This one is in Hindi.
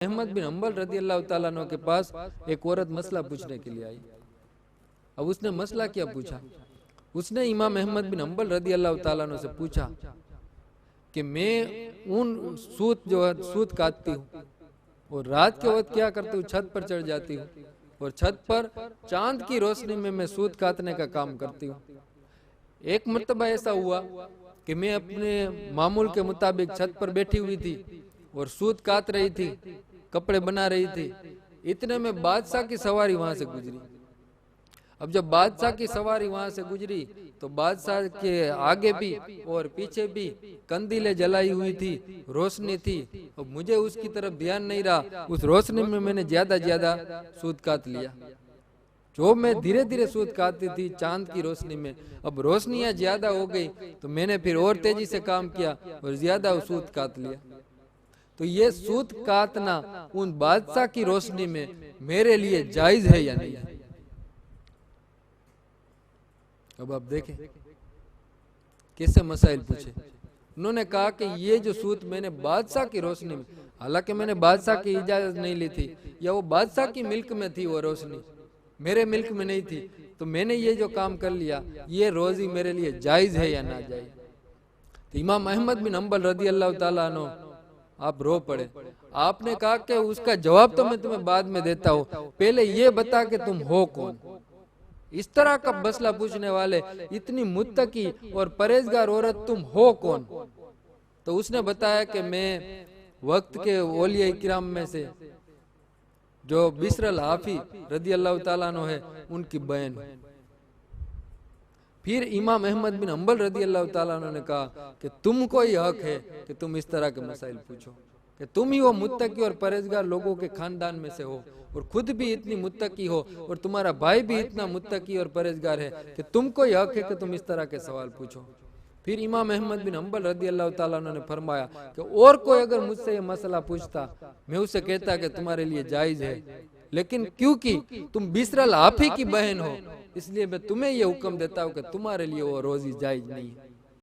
अहमद बिन हम्बल रदी अल्लाह ताला अन्हु के पास एक औरत मसला पूछने के लिए आई। अब उसने मसला क्या पूछा? उसने इमाम अहमद बिन हम्बल रदी अल्लाह ताला अन्हु से पूछा कि मैं उन सूत काटती हूँ और रात के वक्त क्या करती हूँ, छत पर चढ़ जाती हूँ और छत पर चांद की रोशनी में मैं सूत काटने का काम करती हूँ। एक मर्तबा ऐसा हुआ कि मैं अपने मामूल के मुताबिक छत पर बैठी हुई थी और सूत काट रही थी, कपड़े बना रही थी। इतने में बादशाह की सवारी वहां से गुजरी। अब जब बादशाह की सवारी वहां से गुजरी तो बादशाह के आगे भी और पीछे भी कंदीलें जलाई हुई थी, रोशनी थी। अब मुझे उसकी तरफ ध्यान नहीं रहा, उस रोशनी में मैंने ज्यादा सूत काट लिया। जो मैं धीरे धीरे सूत काटती थी चांद की रोशनी में, अब रोशनियां ज्यादा हो गई तो मैंने फिर और तेजी से काम किया और ज्यादा सूत काट लिया। तो ये सूत काटना उन बादशाह की रोशनी में मेरे लिए जायज है या नहीं? अब आप देखें कैसे मसाइल पूछे। उन्होंने कहा कि ये जो सूत मैंने बादशाह की रोशनी में, हालांकि मैंने बादशाह की इजाजत नहीं ली थी या वो बादशाह की मिल्क में थी, वो रोशनी मेरे मिल्क में नहीं थी, तो मैंने ये जो काम कर लिया ये रोजी मेरे लिए जायज है या ना जायज? तो इमाम अहमद बिन हम्बल रदी अल्लाह ताला अन्हु आप रो पड़े। आपने कहा कि उसका जवाब तो मैं तुम्हें बाद में देता हूँ, पहले ये बता कि तुम हो कौन? इस तरह का मसला पूछने वाले इतनी मुत्तकी और परहेजगार औरत तुम हो कौन? तो उसने बताया कि मैं वक्त के औलिया इकराम में से जो बिसरल हाफी रदी अल्लाह ताला अन्हु है उनकी बहन। फिर इमाम अहमद बिन हम्बल रदी अल्लाह ताला अन्हु ने कहा कि तुमको ही हक है कि तुम इस तरह के मसाइल पूछो, कि तुम ही वो मुत्तकी और परहेजगार लोगों के खानदान में से हो और खुद भी इतनी मुत्तकी हो और तुम्हारा भाई भी इतना मुत्तकी और परहेजगार है कि तुमको ही हक है कि तुम इस तरह के सवाल पूछो। फिर इमाम अहमद बिन हम्बल रदी अल्लाह ताला अन्हु ने फरमाया कि और कोई अगर मुझसे ये मसला पूछता मैं उसे कहता कि तुम्हारे लिए जायज है, लेकिन क्योंकि तुम बिसरल हाफी की बहन हो इसलिए मैं तुम्हें ये हुक्म देता हूँ कि तुम्हारे लिए वो रोजी जायज नहीं है।